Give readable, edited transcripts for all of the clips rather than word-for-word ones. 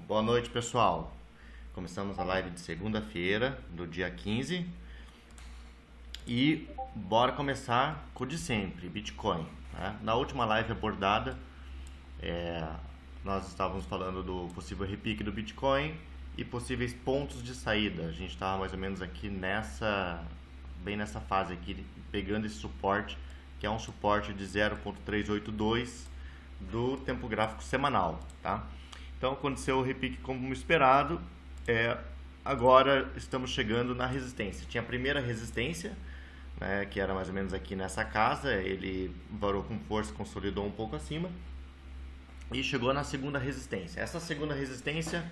Boa noite, pessoal. Começamos a live de segunda-feira, do dia 15. E bora começar com o de sempre, Bitcoin, né? Na última live abordada, nós estávamos falando do possível repique do Bitcoin e possíveis pontos de saída. A gente estava mais ou menos aqui bem nessa fase aqui, pegando esse suporte, que é um suporte de 0.382 do tempo gráfico semanal, tá? Então aconteceu o repique como esperado. Agora estamos chegando na resistência. Tinha a primeira resistência, né, que era mais ou menos aqui nessa casa. Ele varou com força, consolidou um pouco acima e chegou na segunda resistência. Essa segunda resistência,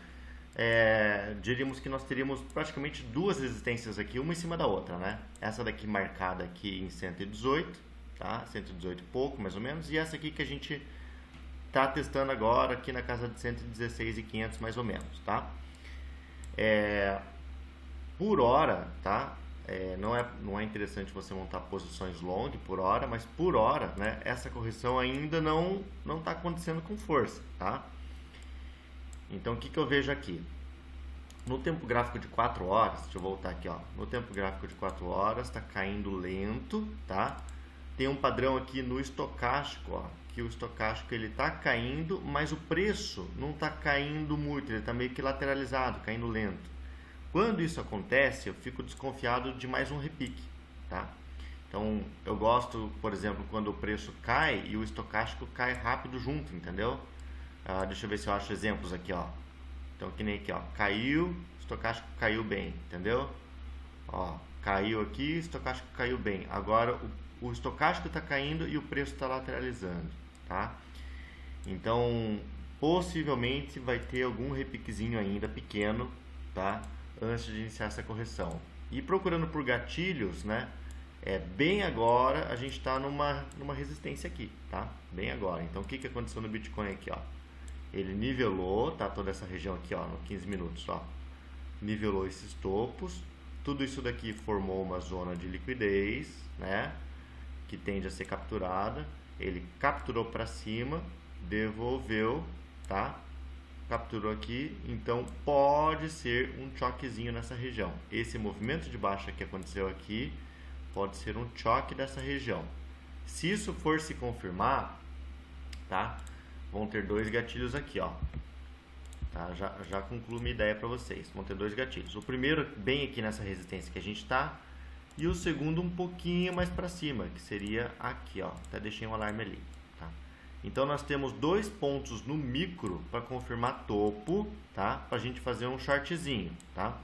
diríamos que nós teríamos praticamente duas resistências aqui, uma em cima da outra, né? Essa daqui marcada aqui em 118, tá? 118 e pouco, mais ou menos, e essa aqui que a gente tá testando agora aqui na casa de 116.500 mais ou menos, tá? Por hora, tá? Não é interessante você montar posições long por hora, mas por hora, né? Essa correção ainda não tá acontecendo com força, tá? Então o que eu vejo aqui? No tempo gráfico de 4 horas, deixa eu voltar aqui, ó. No tempo gráfico de 4 horas tá caindo lento, tá? Tem um padrão aqui no estocástico, ó, que o estocástico ele tá caindo, mas o preço não tá caindo muito, ele tá meio que lateralizado, caindo lento. Quando isso acontece, eu fico desconfiado de mais um repique, tá? Então, eu gosto, por exemplo, quando o preço cai e o estocástico cai rápido junto, entendeu? Deixa eu ver se eu acho exemplos aqui, ó. Então, que nem aqui, ó, caiu, estocástico caiu bem, entendeu? Ó, caiu aqui, estocástico caiu bem. Agora, o estocástico está caindo e o preço está lateralizando, tá? Então, possivelmente vai ter algum repiquezinho ainda pequeno, tá? Antes de iniciar essa correção. E procurando por gatilhos, né? Bem agora a gente está numa resistência aqui, tá? Bem agora. Então, o que aconteceu no Bitcoin aqui, ó? Ele nivelou, tá? Toda essa região aqui, ó, no 15 minutos, ó. Nivelou esses topos. Tudo isso daqui formou uma zona de liquidez, né? Que tende a ser capturada. Ele capturou para cima, devolveu, tá? Capturou aqui, então pode ser um choquezinho nessa região. Esse movimento de baixa que aconteceu aqui pode ser um choque dessa região. Se isso for se confirmar, tá? Vão ter dois gatilhos aqui, ó. Tá? Já concluo minha ideia para vocês. Vão ter dois gatilhos. O primeiro bem aqui nessa resistência que a gente está, e o segundo um pouquinho mais para cima, que seria aqui, ó. Até deixei um alarme ali, tá? Então nós temos dois pontos no micro para confirmar topo, tá? Para a gente fazer um shortzinho, tá?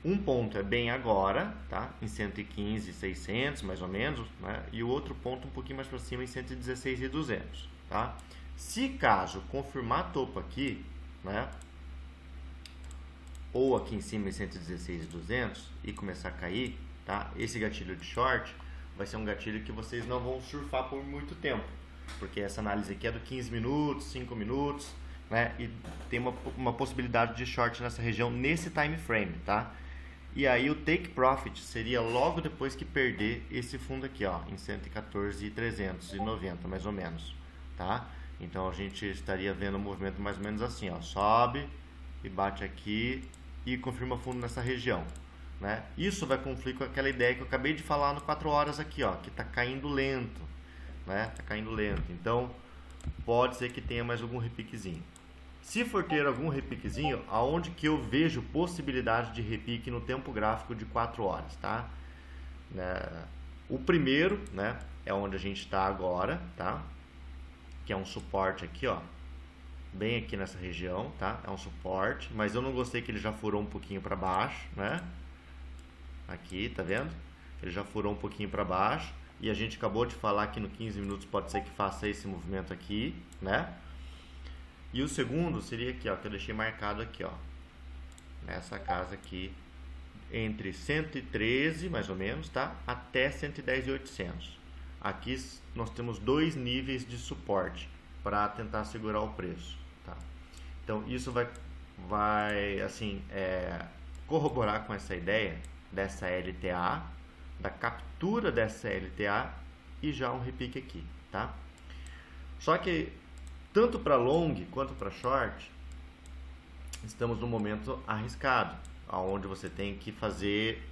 Um ponto é bem agora, tá? Em 115.600 mais ou menos, né? E o outro ponto um pouquinho mais para cima em 116.200, tá? Se caso confirmar topo aqui, né? Ou aqui em cima em 116.200 e começar a cair, tá? Esse gatilho de short vai ser um gatilho que vocês não vão surfar por muito tempo, porque essa análise aqui é do 15 minutos, 5 minutos, né? E tem uma possibilidade de short nessa região nesse time frame, tá? E aí o take profit seria logo depois que perder esse fundo aqui, ó, em 114.390 mais ou menos, tá? Então a gente estaria vendo um movimento mais ou menos assim, ó, sobe e bate aqui e confirma fundo nessa região, né? Isso vai conflitar com aquela ideia que eu acabei de falar no 4 horas aqui, ó, que está caindo lento, né? Tá caindo lento. Então, pode ser que tenha mais algum repiquezinho. Se for ter algum repiquezinho, aonde que eu vejo possibilidade de repique no tempo gráfico de 4 horas, tá? O primeiro, né, é onde a gente está agora, tá? Que é um suporte aqui, ó. Bem aqui nessa região, tá? É um suporte, mas eu não gostei que ele já furou um pouquinho para baixo, né? Aqui, tá vendo? Ele já furou um pouquinho para baixo e a gente acabou de falar que no 15 minutos pode ser que faça esse movimento aqui, né? E o segundo seria aqui, ó, que eu deixei marcado aqui, ó. Nessa casa aqui, entre 113, mais ou menos, tá? Até 110.800. Aqui nós temos dois níveis de suporte para tentar segurar o preço, tá? Então isso vai assim, corroborar com essa ideia dessa LTA, da captura dessa LTA e já um repique aqui, tá? Só que tanto para long quanto para short, estamos num momento arriscado, onde você tem que fazer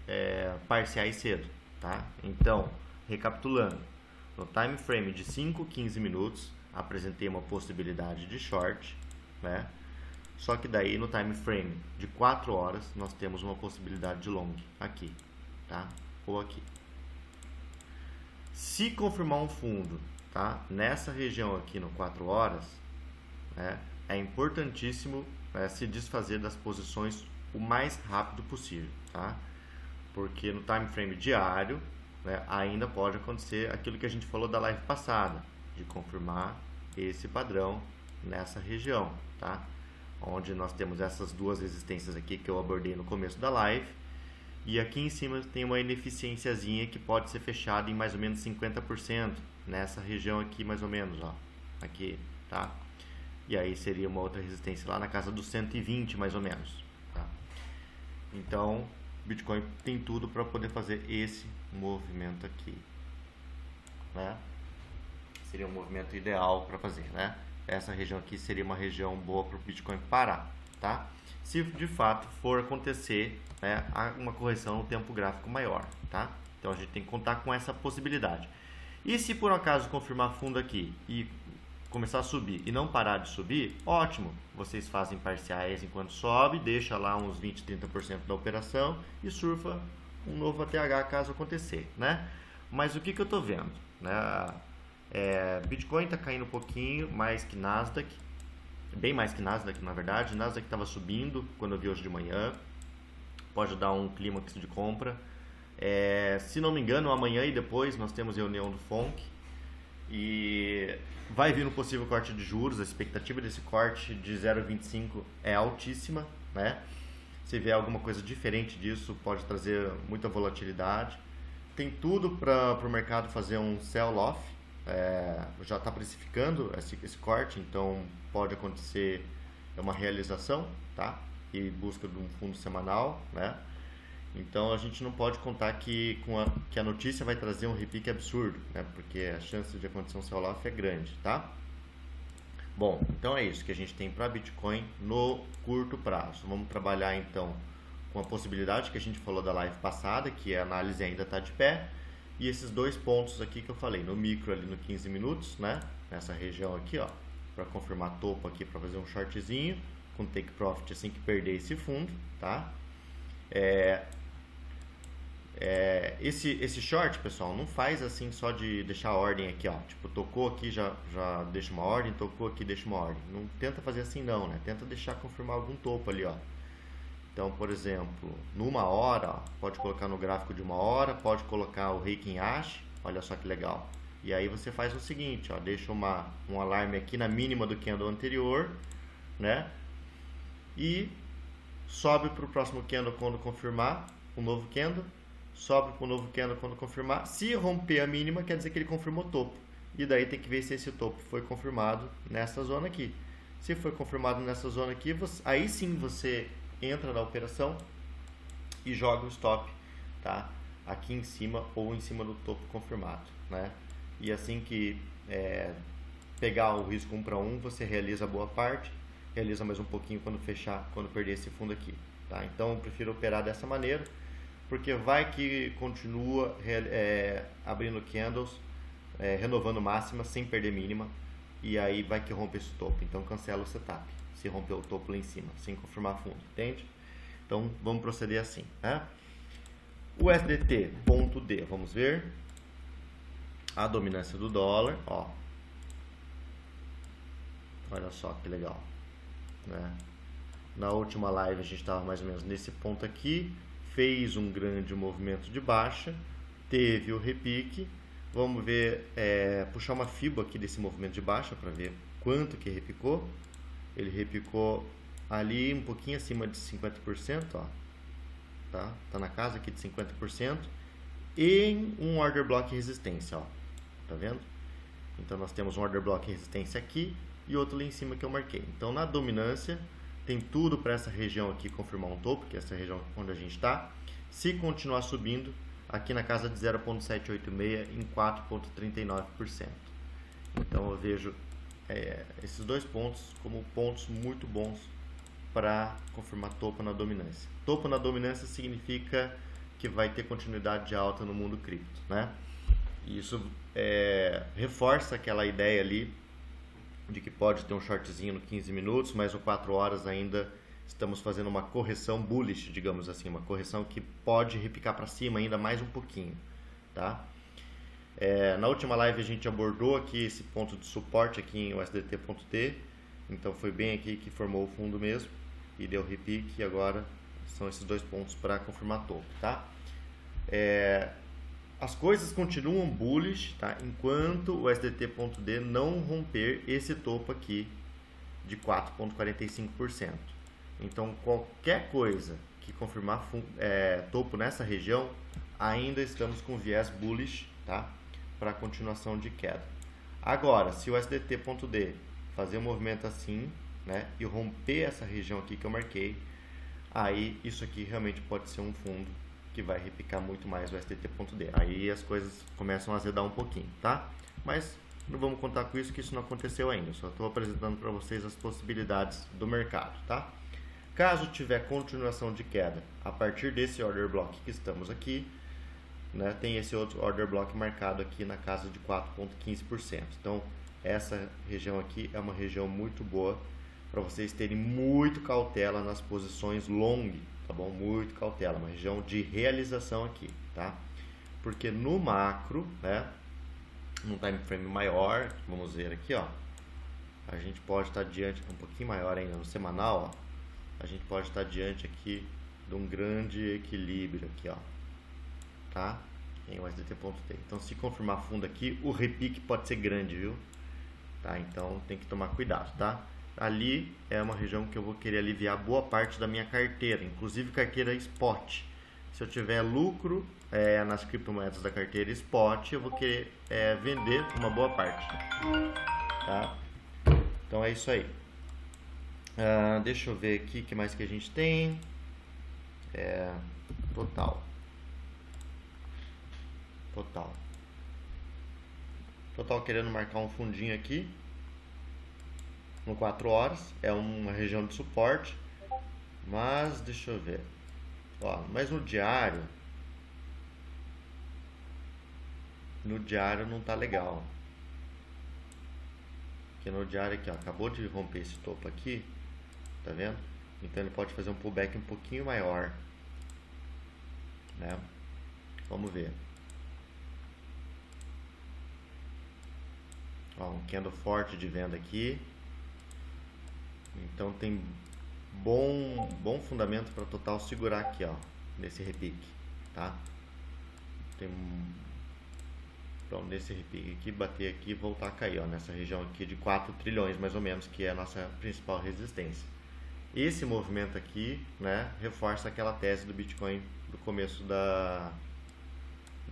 parciais cedo, tá? Então, recapitulando, no time frame de 5, 15 minutos, apresentei uma possibilidade de short, né? Só que daí no time frame de 4 horas, nós temos uma possibilidade de long aqui, tá? Ou aqui. Se confirmar um fundo, tá? Nessa região aqui no 4 horas, né? É importantíssimo se desfazer das posições o mais rápido possível, tá? Porque no time frame diário, né, ainda pode acontecer aquilo que a gente falou da live passada, de confirmar esse padrão nessa região, tá? Onde nós temos essas duas resistências aqui que eu abordei no começo da live, e aqui em cima tem uma ineficiênciazinha que pode ser fechada em mais ou menos 50%, nessa região aqui mais ou menos, ó, aqui, tá? E aí seria uma outra resistência lá na casa dos 120 mais ou menos, tá? Então, Bitcoin tem tudo para poder fazer esse movimento aqui, né? Seria um movimento ideal para fazer, né? Essa região aqui seria uma região boa para o Bitcoin parar, tá? Se de fato for acontecer, né, uma correção no tempo gráfico maior, tá? Então a gente tem que contar com essa possibilidade. E se por acaso confirmar fundo aqui e começar a subir e não parar de subir, ótimo, vocês fazem parciais enquanto sobe, deixa lá uns 20, 30% da operação e surfa um novo ATH caso acontecer, né? Mas o que eu estou vendo, né? Bitcoin está caindo um pouquinho mais que Nasdaq, bem mais que Nasdaq na verdade. Nasdaq estava subindo quando eu vi hoje de manhã, pode dar um clímax de compra. Se não me engano, amanhã e depois nós temos reunião do FONC e vai vir um possível corte de juros. A expectativa desse corte de 0,25 é altíssima, né? Se vier alguma coisa diferente disso, pode trazer muita volatilidade. Tem tudo para o mercado fazer um sell-off. Já está precificando esse corte, então pode acontecer uma realização, tá? E busca de um fundo semanal, né? Então a gente não pode contar que a notícia vai trazer um repique absurdo, né? Porque a chance de acontecer um sell-off é grande, tá? Bom, então é isso que a gente tem para Bitcoin no curto prazo. Vamos trabalhar então com a possibilidade que a gente falou da live passada, que a análise ainda está de pé, e esses dois pontos aqui que eu falei, no micro ali no 15 minutos, né? Nessa região aqui, ó, para confirmar topo aqui para fazer um shortzinho com take profit assim que perder esse fundo, tá? Esse short, pessoal, não faz assim só de deixar a ordem aqui, ó. Tipo, tocou aqui, já deixa uma ordem, tocou aqui, deixa uma ordem. Não tenta fazer assim não, né? Tenta deixar confirmar algum topo ali, ó. Então, por exemplo, numa hora, ó, pode colocar no gráfico de uma hora, pode colocar o Heikin Ash, olha só que legal. E aí você faz o seguinte, ó, deixa um alarme aqui na mínima do candle anterior, né? E sobe para o próximo candle quando confirmar um novo candle, sobe para o novo candle quando confirmar. Se romper a mínima, quer dizer que ele confirmou topo. E daí tem que ver se esse topo foi confirmado nessa zona aqui. Se foi confirmado nessa zona aqui, aí sim você entra na operação e joga o stop, tá? Aqui em cima ou em cima do topo confirmado, né? E assim que pegar o risco 1 para 1, você realiza boa parte, realiza mais um pouquinho quando fechar, quando perder esse fundo aqui, tá? Então eu prefiro operar dessa maneira, porque vai que continua abrindo candles, renovando máxima sem perder mínima, e aí vai que rompe esse topo, então cancela o setup se romper o topo lá em cima, sem confirmar fundo, entende? Então vamos proceder assim, né? O USDT, ponto D, vamos ver a dominância do dólar, ó. Olha só que legal, né? Na última live a gente estava mais ou menos nesse ponto aqui, fez um grande movimento de baixa, teve o repique. Vamos ver, puxar uma FIBA aqui desse movimento de baixa para ver quanto que repicou. Ele repicou ali um pouquinho acima de 50%, ó, tá na casa aqui de 50%, em um order block resistência, ó, tá vendo? Então nós temos um order block resistência aqui e outro lá em cima que eu marquei. Então na dominância tem tudo para essa região aqui confirmar um topo, que é essa região onde a gente está. Se continuar subindo, aqui na casa de 0,786 em 4,39%. Então eu vejo esses dois pontos como pontos muito bons para confirmar topo na dominância. Topo na dominância significa que vai ter continuidade de alta no mundo cripto, né? E isso reforça aquela ideia ali de que pode ter um shortzinho no 15 minutos, mas no 4 horas ainda estamos fazendo uma correção bullish, digamos assim, uma correção que pode repicar para cima ainda mais um pouquinho, tá? Na última live a gente abordou aqui esse ponto de suporte aqui em USDT.T, então foi bem aqui que formou o fundo mesmo e deu repique, e agora são esses dois pontos para confirmar topo, tá? As coisas continuam bullish, tá? Enquanto o USDT.D não romper esse topo aqui de 4,45%. Então qualquer coisa que confirmar topo nessa região, ainda estamos com viés bullish, tá? Para continuação de queda. Agora, se o USDT.D fazer um movimento assim, né, e romper essa região aqui que eu marquei, aí isso aqui realmente pode ser um fundo que vai repicar muito mais o USDT.D. Aí as coisas começam a azedar um pouquinho, tá? Mas não vamos contar com isso, que isso não aconteceu ainda. Eu só estou apresentando para vocês as possibilidades do mercado, tá? Caso tiver continuação de queda a partir desse order block que estamos aqui, né, tem esse outro order block marcado aqui na casa de 4,15%. Então, essa região aqui é uma região muito boa para vocês terem muito cautela nas posições long, tá bom? Muito cautela, uma região de realização aqui, tá? Porque no macro, né, num time frame maior, vamos ver aqui, ó, a gente pode estar diante, um pouquinho maior ainda, no semanal, ó, a gente pode estar diante aqui de um grande equilíbrio aqui, ó, tá? Em USDT.T. Então, se confirmar fundo aqui, o repique pode ser grande, viu? Tá? Então, tem que tomar cuidado, tá? Ali é uma região que eu vou querer aliviar boa parte da minha carteira, inclusive carteira spot. Se eu tiver lucro nas criptomoedas da carteira spot, eu vou querer vender uma boa parte, tá? Então é isso aí. Deixa eu ver aqui o que mais que a gente tem. Total. Total querendo marcar um fundinho aqui no 4 horas, é uma região de suporte, mas deixa eu ver, ó, mas no diário não tá legal, porque no diário aqui, ó, acabou de romper esse topo aqui, tá vendo? Então ele pode fazer um pullback um pouquinho maior, né? Vamos ver. Ó, um candle forte de venda aqui. Então tem bom fundamento para total segurar aqui, ó, nesse repique, tá? Então nesse repique aqui, bater aqui e voltar a cair, ó, nessa região aqui de 4 trilhões mais ou menos, que é a nossa principal resistência. Esse movimento aqui, né, reforça aquela tese do Bitcoin do começo da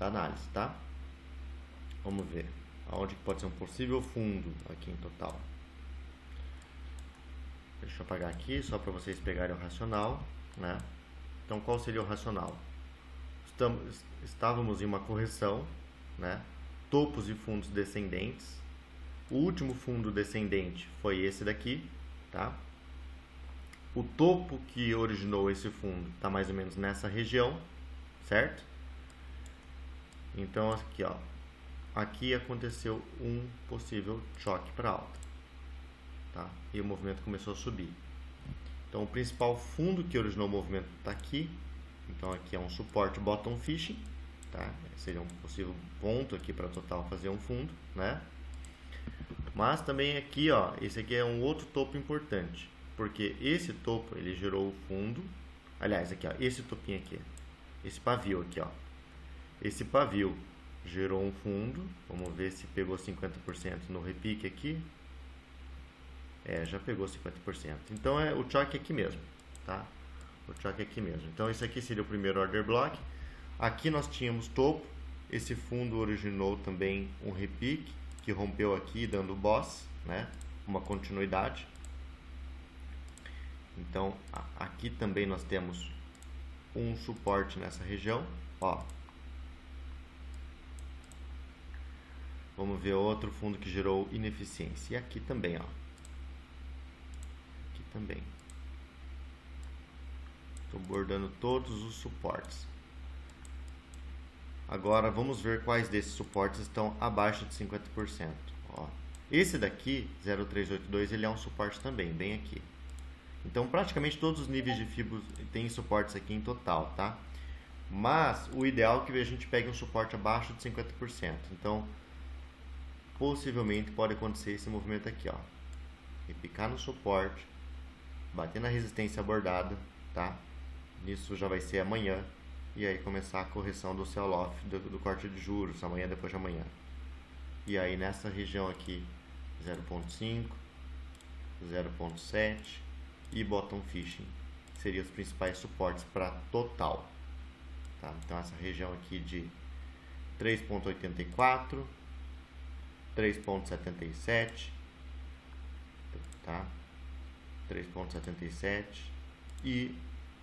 análise, tá? Vamos ver aonde que pode ser um possível fundo aqui em total. Deixa eu apagar aqui só para vocês pegarem o racional, né? Então, qual seria o racional? Estávamos em uma correção, né? Topos e fundos descendentes. O último fundo descendente foi esse daqui, tá? O topo que originou esse fundo está mais ou menos nessa região, certo? Então, aqui, ó, aqui aconteceu um possível choque para alta. Tá? E o movimento começou a subir. Então o principal fundo que originou o movimento está aqui. Então aqui é um suporte bottom fishing, tá? Seria um possível ponto aqui para total fazer um fundo, né? Mas também aqui, ó, esse aqui é um outro topo importante, porque esse topo ele gerou o fundo. Aliás, aqui, ó, esse topinho aqui, esse pavio aqui, ó, esse pavio gerou um fundo. Vamos ver se pegou 50% no repique aqui. Já pegou 50%. Então o choque aqui mesmo, tá? O choque aqui mesmo. Então esse aqui seria o primeiro order block. Aqui nós tínhamos topo. Esse fundo originou também um repique que rompeu aqui dando boss, né? Uma continuidade. Então aqui também nós temos um suporte nessa região, ó. Vamos ver outro fundo que gerou ineficiência. E aqui também, ó. Também. Estou bordando todos os suportes. Agora vamos ver quais desses suportes estão abaixo de 50%. Ó, esse daqui, 0,382, ele é um suporte também, bem aqui. Então praticamente todos os níveis de fibra têm suportes aqui em total, tá? Mas o ideal é que a gente pegue um suporte abaixo de 50%. Então possivelmente pode acontecer esse movimento aqui, ó. Repicar no suporte, bater na resistência abordada, tá? Isso já vai ser amanhã. E aí começar a correção do sell-off do corte de juros, amanhã, depois de amanhã. E aí nessa região aqui, 0.5, 0.7 e bottom fishing seriam os principais suportes para total. Tá? Então essa região aqui de 3.84, 3.77, tá? 3.77 e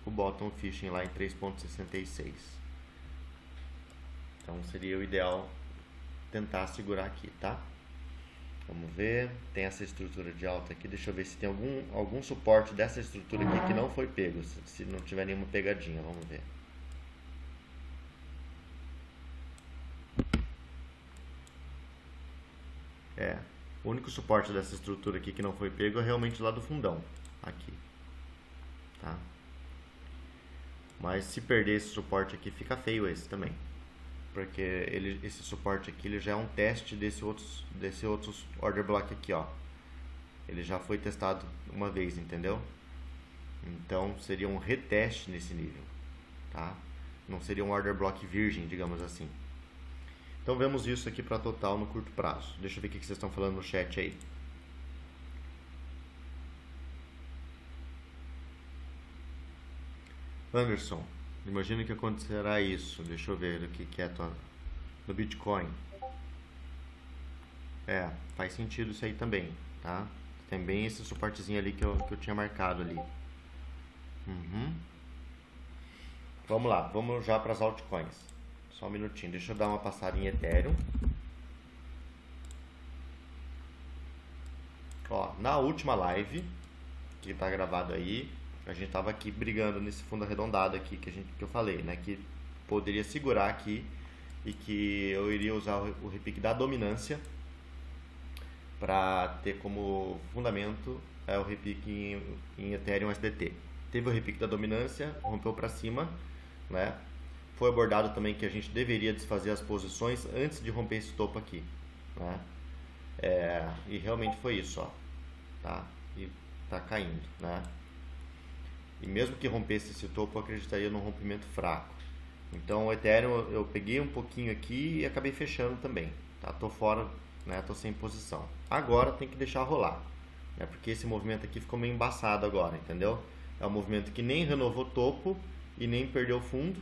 o bottom fishing lá em 3.66. Então seria o ideal tentar segurar aqui, tá? Vamos ver, tem essa estrutura de alta aqui, deixa eu ver se tem algum suporte dessa estrutura aqui que não foi pego, se não tiver nenhuma pegadinha, vamos ver. O único suporte dessa estrutura aqui que não foi pego é realmente lá do fundão, aqui, tá? Mas se perder esse suporte aqui, fica feio esse também. Porque esse suporte aqui ele já é um teste desse outro order block aqui, ó. Ele já foi testado uma vez, entendeu? Então seria um reteste nesse nível, tá? Não seria um order block virgem, digamos assim. Então vemos isso aqui para total no curto prazo. Deixa eu ver o que vocês estão falando no chat aí. Anderson, imagina que acontecerá isso. Deixa eu ver o que é no Bitcoin. Faz sentido isso aí também, tá? Tem bem esse suportezinho ali que eu tinha marcado ali. Vamos lá, vamos já para as altcoins. Só um minutinho, deixa eu dar uma passada em Ethereum. Ó, na última live, que está gravado aí, a gente estava aqui brigando nesse fundo arredondado aqui que eu falei, né? Que poderia segurar aqui e que eu iria usar o repique da dominância para ter como fundamento o repique em Ethereum USDT. Teve o repique da dominância, rompeu para cima, né? Foi abordado também que a gente deveria desfazer as posições antes de romper esse topo aqui, né? E realmente foi isso, ó, tá? E tá caindo, né? E mesmo que rompesse esse topo, eu acreditaria num rompimento fraco. Então o Ethereum eu peguei um pouquinho aqui e acabei fechando também, tá? Tô fora, né? Tô sem posição. Agora tem que deixar rolar, né? Porque esse movimento aqui ficou meio embaçado agora, entendeu? É um movimento que nem renovou topo e nem perdeu fundo.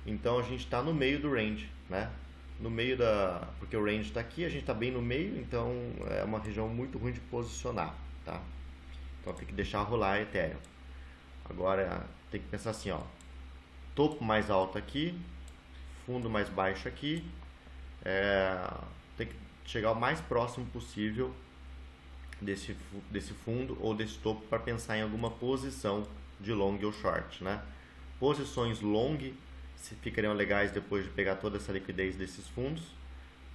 Então a gente está no meio do range, né? No meio porque o range está aqui, a gente está bem no meio, então é uma região muito ruim de posicionar, tá? Então tem que deixar rolar a Ethereum. Agora tem que pensar assim, ó, topo mais alto aqui, fundo mais baixo aqui, tem que chegar o mais próximo possível desse fundo ou desse topo para pensar em alguma posição de long ou short, né? Posições long ficariam legais depois de pegar toda essa liquidez desses fundos,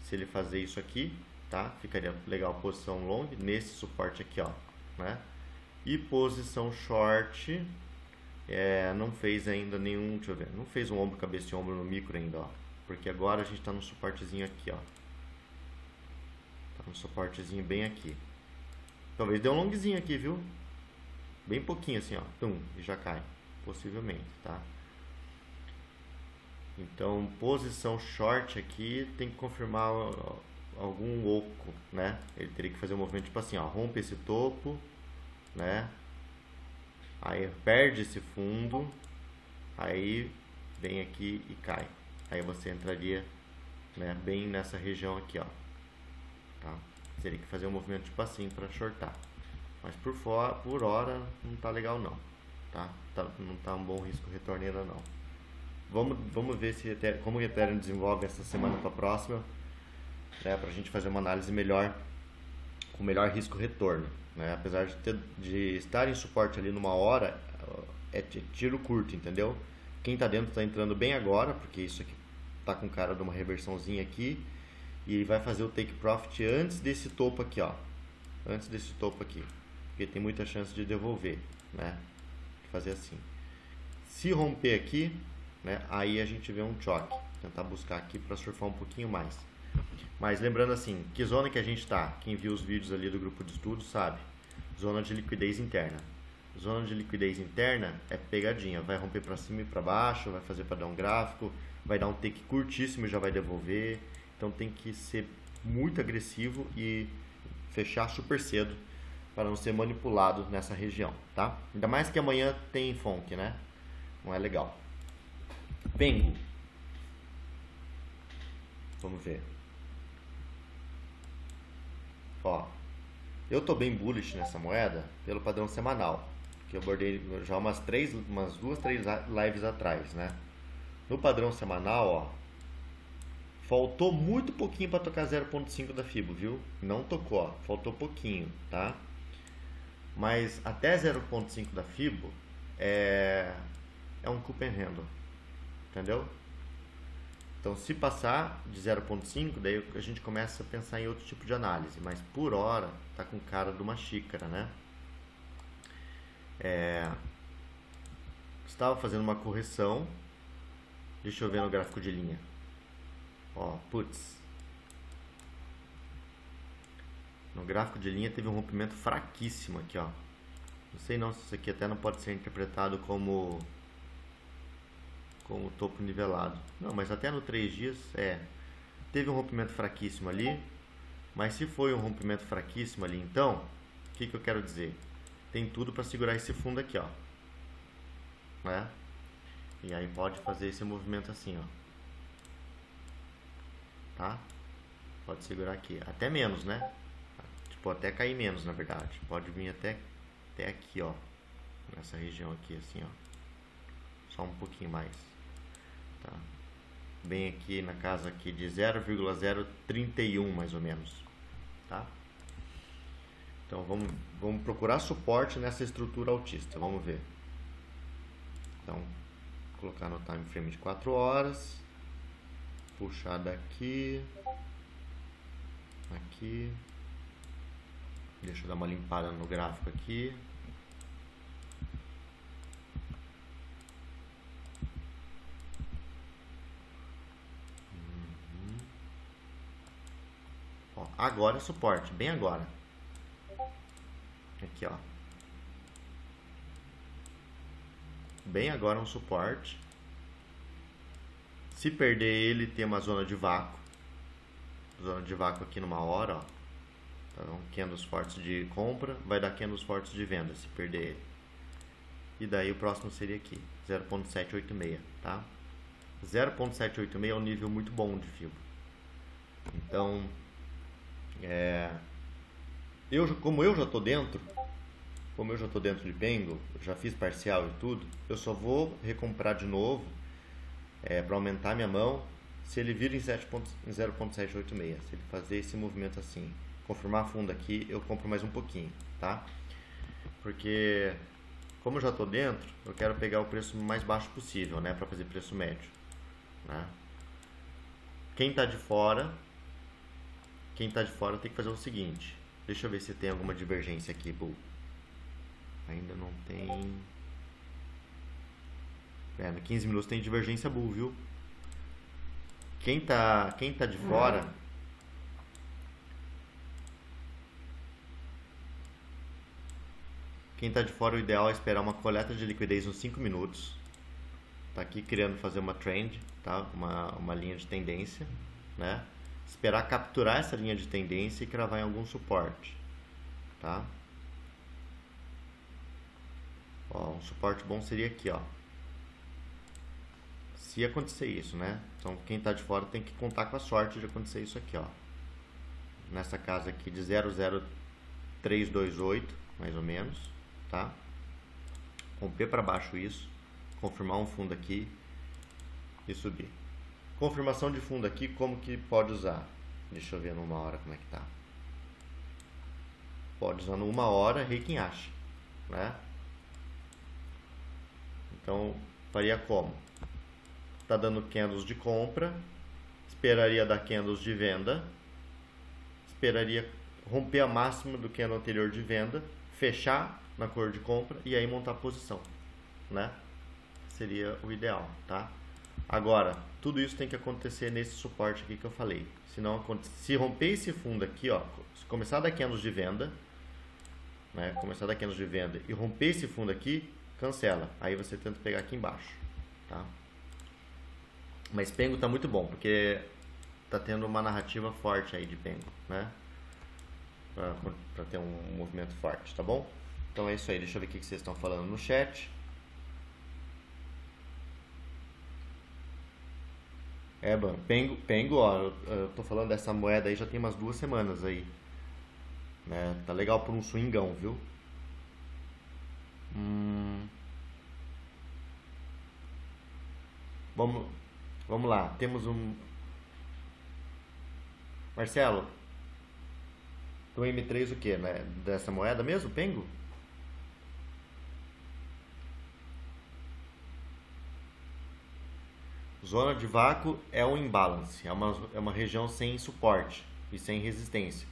se ele fazer isso aqui, tá? Ficaria legal posição long nesse suporte aqui, ó, né? E posição short, não fez ainda nenhum, deixa eu ver, não fez um ombro, cabeça e ombro no micro ainda, ó, porque agora a gente está no suportezinho aqui, ó, tá no suportezinho bem aqui. Talvez dê um longzinho aqui, viu? Bem pouquinho assim, ó, e já cai, possivelmente, tá? Então, posição short aqui tem que confirmar algum oco, né? Ele teria que fazer um movimento tipo assim, ó, rompe esse topo, né? Aí perde esse fundo, aí vem aqui e cai. Aí você entraria, né, bem nessa região aqui, ó, tá? Teria que fazer um movimento tipo assim para shortar. Mas por hora não tá legal não, tá? Não tá um bom risco retorno ainda não. Vamos ver como o Ethereum desenvolve essa semana para a próxima, né, para a gente fazer uma análise melhor, com melhor risco retorno, né? Apesar de estar em suporte ali numa hora, é tiro curto, entendeu? Quem tá dentro tá entrando bem agora, porque isso aqui tá com cara de uma reversãozinha aqui. E ele vai fazer o take profit antes desse topo aqui, ó. Antes desse topo aqui. Porque tem muita chance de devolver, né? Fazer assim. Se romper aqui, né? Aí a gente vê um choque. Tentar buscar aqui para surfar um pouquinho mais. Mas lembrando assim, que zona que a gente tá? Quem viu os vídeos ali do grupo de estudo sabe. Zona de liquidez interna. Zona de liquidez interna é pegadinha. Vai romper para cima e para baixo, vai fazer para dar um gráfico, vai dar um take curtíssimo e já vai devolver. Então tem que ser muito agressivo e fechar super cedo para não ser manipulado nessa região, tá? Ainda mais que amanhã tem FONC, né? Não é legal. Pengo. Vamos ver. Ó, eu tô bem bullish nessa moeda pelo padrão semanal, que eu abordei já umas duas, três lives atrás, né? No padrão semanal, ó, faltou muito pouquinho para tocar 0,5 da FIBO, viu? Não tocou, ó, faltou pouquinho, tá? Mas até 0,5 da FIBO é um cup and handle, entendeu? Então, se passar de 0,5, daí a gente começa a pensar em outro tipo de análise, mas por hora tá com cara de uma xícara, né? Estava fazendo uma correção, deixa eu ver no gráfico de linha. Ó, putz. No gráfico de linha teve um rompimento fraquíssimo aqui, ó. Não sei não se isso aqui até não pode ser interpretado como topo nivelado. Não, mas até no 3 dias, teve um rompimento fraquíssimo ali. Mas se foi um rompimento fraquíssimo ali, então, o que eu quero dizer? Tem tudo para segurar esse fundo aqui, ó. Né? E aí pode fazer esse movimento assim, ó. Tá? Pode segurar aqui. Até menos, né? Tipo, até cair menos, na verdade. Pode vir até aqui, ó. Nessa região aqui, assim, ó. Só um pouquinho mais. Tá? Bem aqui na casa aqui de 0,031, mais ou menos. Tá? Então, vamos procurar suporte nessa estrutura altista. Vamos ver. Então, vou colocar no time frame de 4 horas. Puxar daqui. Aqui. Deixa eu dar uma limpada no gráfico aqui. Ó, agora é suporte, bem agora. Aqui, ó. Bem agora é um suporte. Se perder ele, tem uma zona de vácuo. Zona de vácuo aqui numa hora, ó. Então, candles fortes de compra, vai dar candles fortes de venda se perder ele. E daí o próximo seria aqui, 0.786, tá? 0.786 é um nível muito bom de FIBO. Então, como eu já tô dentro de Pengo, já fiz parcial e tudo, eu só vou recomprar de novo para aumentar minha mão se ele vir em 0.786, se ele fazer esse movimento assim, confirmar a fundo aqui, eu compro mais um pouquinho, tá? Porque como eu já tô dentro, eu quero pegar o preço mais baixo possível, né, para fazer preço médio, né? Quem tá de fora tem que fazer o seguinte. Deixa eu ver se tem alguma divergência aqui, Bull. Ainda não tem. No 15 minutos tem divergência Bull, viu? Quem tá de fora. Quem tá de fora, o ideal é esperar uma coleta de liquidez uns 5 minutos. Tá aqui querendo fazer uma trend, tá? Uma linha de tendência, né? Esperar capturar essa linha de tendência e cravar em algum suporte, tá? Ó, um suporte bom seria aqui, ó. Se acontecer isso, né? Então quem tá de fora tem que contar com a sorte de acontecer isso aqui, ó. Nessa casa aqui de 00328, mais ou menos, tá? Romper para baixo isso, confirmar um fundo aqui e subir. Confirmação de fundo aqui, como que pode usar? Deixa eu ver numa hora como é que tá. Pode usar numa hora, rei quem acha, né? Então, faria como? Está dando candles de compra, esperaria dar candles de venda, esperaria romper a máxima do candle anterior de venda, fechar na cor de compra e aí montar a posição, né? Seria o ideal, tá? Agora, tudo isso tem que acontecer nesse suporte aqui que eu falei. Se romper esse fundo aqui, ó, se começar a dar candles de venda, né? Começar a dar candles de venda e romper esse fundo aqui, cancela. Aí você tenta pegar aqui embaixo, tá? Mas Pengo tá muito bom, porque tá tendo uma narrativa forte aí de Pengo, né? Pra ter um movimento forte, tá bom? Então é isso aí, deixa eu ver o que vocês estão falando no chat. Pengo, ó, eu tô falando dessa moeda aí já tem umas 2 semanas aí, né? Tá legal por um swingão, viu? Vamos, vamos lá, temos um... Marcelo, do M3 o que, né? Dessa moeda mesmo, Pengo? Zona de vácuo é um imbalance, é uma região sem suporte e sem resistência.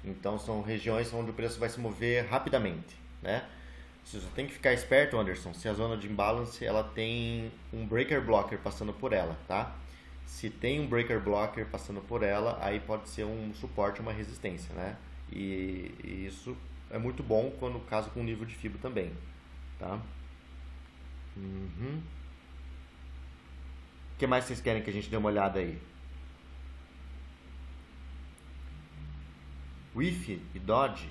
Então são regiões onde o preço vai se mover rapidamente, né? Você só tem que ficar esperto, Anderson, se a zona de imbalance ela tem um breaker blocker passando por ela, tá? Se tem um breaker blocker passando por ela, aí pode ser um suporte, uma resistência, né? E isso é muito bom quando casa com nível de fibra também, tá? O que mais vocês querem que a gente dê uma olhada aí? WIF e Dodge?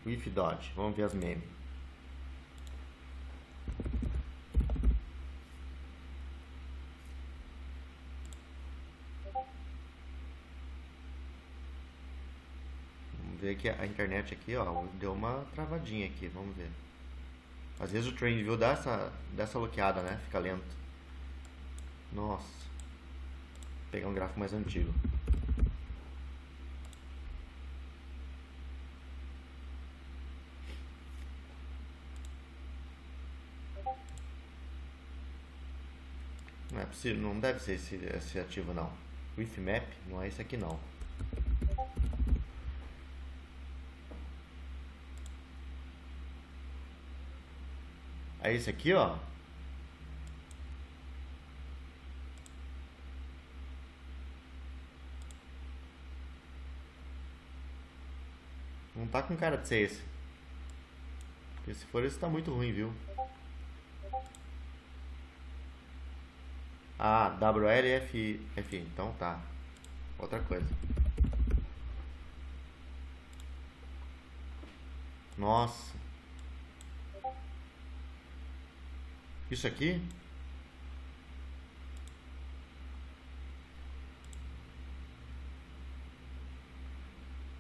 WIF e Dodge, vamos ver as memes. Vamos ver que a internet aqui, ó, deu uma travadinha aqui, vamos ver. Às vezes o TradingView dá essa bloqueada, né? Fica lento. Nossa. Vou pegar um gráfico mais antigo. Não é possível, não deve ser esse ativo não. With Map não é esse aqui não. É esse aqui, ó. Não tá com cara de ser esse. Porque se for esse tá muito ruim, viu? Ah, WLF. Então tá. Outra coisa. Nossa. Isso aqui?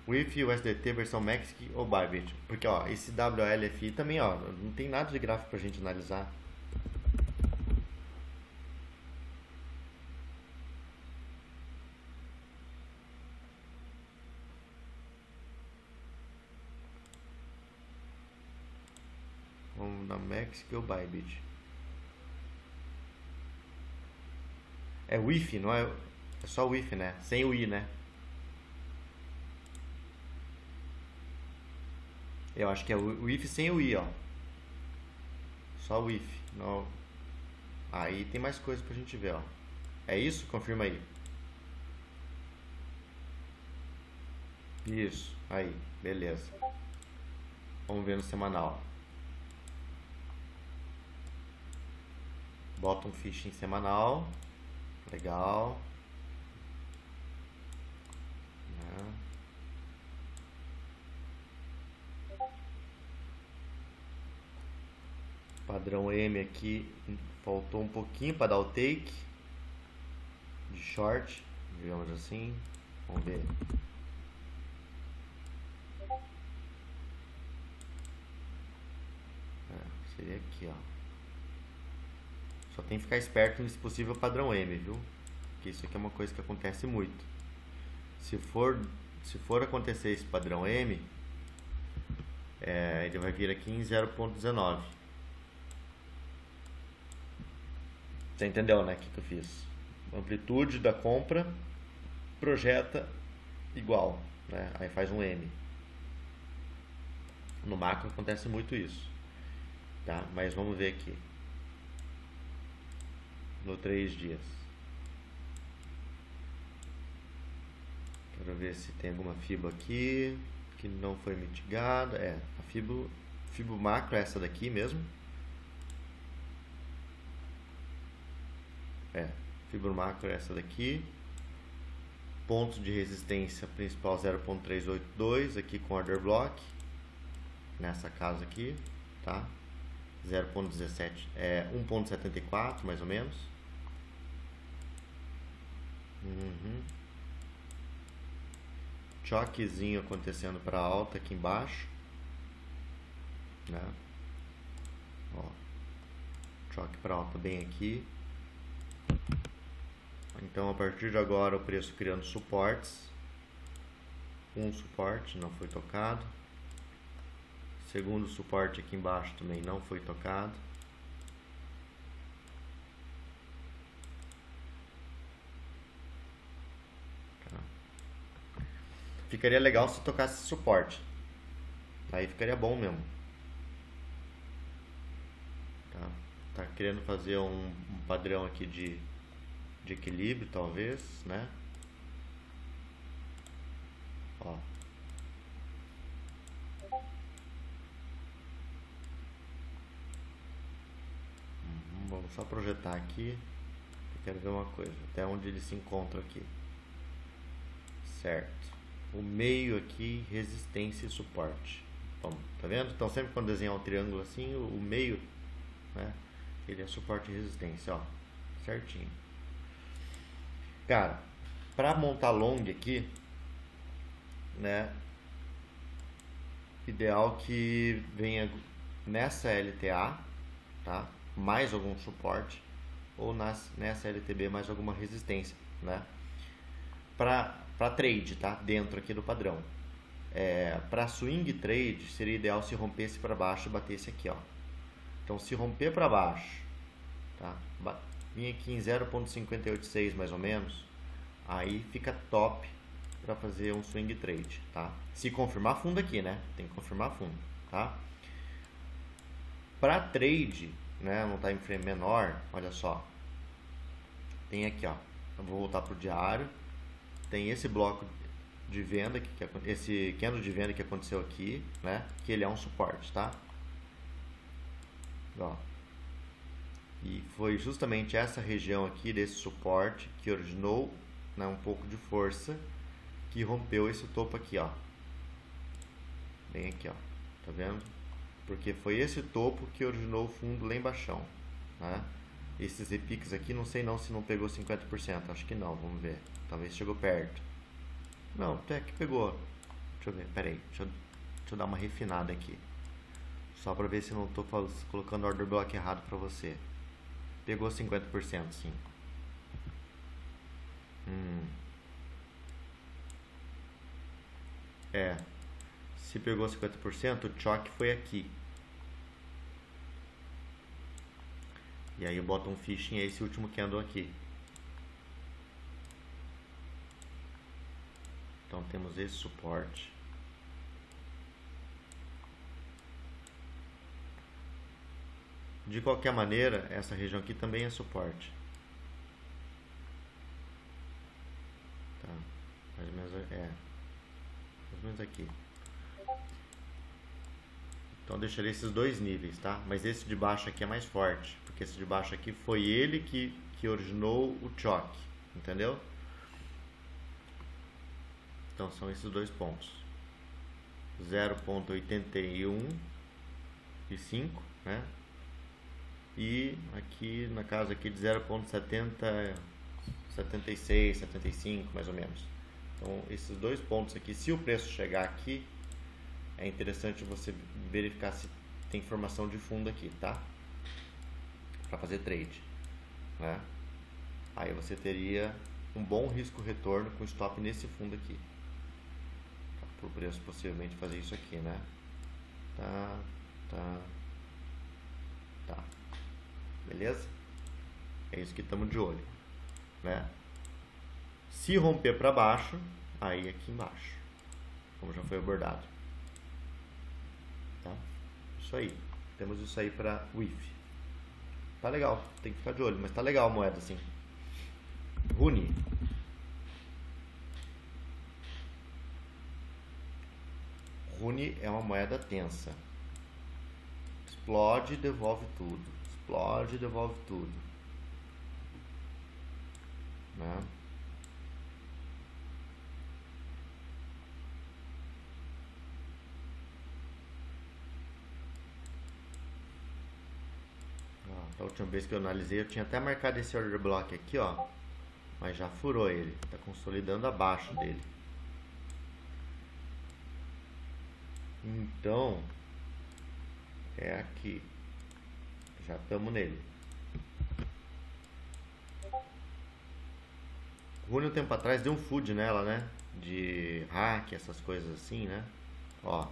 WIF, USDT, versão Maxic ou Bybit? Porque ó, esse WLFI também ó, não tem nada de gráfico pra gente analisar. Vamos na Maxic ou Bybit? É WIF, não é? É só WIF, né? Sem o I, né? Eu acho que é o if sem o i, ó. Só o if. Não. Aí tem mais coisa pra gente ver, ó. É isso? Confirma aí. Isso. Aí. Beleza. Vamos ver no semanal. Bota um phishing semanal. Legal. Padrão M aqui, faltou um pouquinho para dar o take de short, digamos assim. Vamos ver. Seria aqui, ó. Só tem que ficar esperto nesse possível padrão M, viu? Porque isso aqui é uma coisa que acontece muito. Se for acontecer esse padrão M, ele vai vir aqui em 0.19. Você entendeu, né? O que eu fiz? Amplitude da compra, projeta igual, né? Aí faz um M. No macro acontece muito isso, tá? Mas vamos ver aqui. No 3 dias. Quero ver se tem alguma FIBO aqui que não foi mitigada. A FIBO macro é essa daqui mesmo. FIBO macro é essa daqui. Pontos de resistência principal 0.382 aqui com order block. Nessa casa aqui, tá? 0.17, 1.74 mais ou menos. Choquezinho acontecendo para alta aqui embaixo, né? Ó, choque para alta bem aqui. Então a partir de agora o preço criando suportes. Um suporte não foi tocado. Segundo suporte aqui embaixo também não foi tocado. Tá. Ficaria legal se tocasse suporte. Aí ficaria bom mesmo. Tá querendo fazer um padrão aqui de equilíbrio, talvez, né? Ó. Vamos só projetar aqui. Eu quero ver uma coisa, até onde ele se encontra aqui. Certo. O meio aqui, resistência e suporte. Vamos, tá vendo? Então sempre quando desenhar um triângulo assim, o meio, né? Ele é suporte e resistência, ó. Certinho. Cara, para montar long aqui, né? Ideal que venha nessa LTA, tá? Mais algum suporte, ou nessa LTB mais alguma resistência, né? Para trade, tá? Dentro aqui do padrão. Para swing trade seria ideal se rompesse para baixo e batesse aqui, ó. Então se romper para baixo, tá? Vim aqui em 0.586 mais ou menos, aí fica top para fazer um swing trade, tá? Se confirmar fundo aqui, né? Tem que confirmar fundo, tá? Para trade, né, no time frame menor, olha só, tem aqui, ó, eu vou voltar pro diário, tem esse bloco de venda, esse candle de venda que aconteceu aqui, né, que ele é um suporte, tá? Ó, e foi justamente essa região aqui desse suporte que originou, né, um pouco de força, que rompeu esse topo aqui, ó, bem aqui, ó, tá vendo? Porque foi esse topo que originou o fundo lá embaixo, né? Esses repiques aqui, não sei não se não pegou 50%, acho que não, vamos ver, talvez chegou perto. Não, até que pegou. Deixa eu ver, peraí, deixa eu dar uma refinada aqui, só para ver se não estou colocando order block errado para você. Pegou 50%, sim. Se pegou 50%, o choque foi aqui. E aí eu boto um phishing esse último candle aqui. Então temos esse suporte. De qualquer maneira, essa região aqui também é suporte. Tá, mais ou menos mais ou menos aqui. Então eu deixarei esses dois níveis, tá? Mas esse de baixo aqui é mais forte, porque esse de baixo aqui foi ele que originou o choque, entendeu? Então são esses dois pontos. 0.81 e 5, né? E aqui na casa aqui de 0.70, 76, 75 mais ou menos. Então esses dois pontos aqui, se o preço chegar aqui, é interessante você verificar se tem formação de fundo aqui, tá? Para fazer trade, né? Aí você teria um bom risco retorno com stop nesse fundo aqui. Para o preço possivelmente fazer isso aqui, né? Tá. Beleza? É isso que estamos de olho, né? Se romper para baixo, aí aqui embaixo, como já foi abordado, tá? Isso aí, temos isso aí para o IF. Tá legal, tem que ficar de olho, mas tá legal a moeda assim. Rune. Rune é uma moeda tensa. Explode e devolve tudo. Explode e devolve tudo. Né? Da última vez que eu analisei, eu tinha até marcado esse order block aqui, ó. Mas já furou ele. Tá consolidando abaixo dele. Então, é aqui. Já estamos nele. O Rune um tempo atrás deu um food nela, né? De hack, essas coisas assim, né? Ó.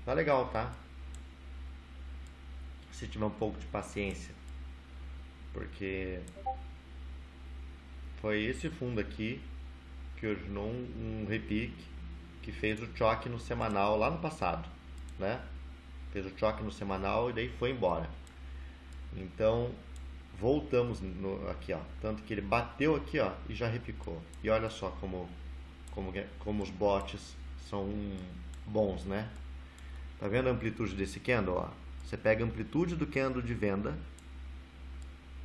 Tá legal, tá? Se tiver um pouco de paciência. Porque foi esse fundo aqui que originou um repique que fez o choque no semanal lá no passado, né? Fez o choque no semanal e daí foi embora. Então, voltamos aqui, ó. Tanto que ele bateu aqui, ó, e já repicou. E olha só como os bots são bons, né? Tá vendo a amplitude desse candle, ó? Você pega a amplitude do candle de venda,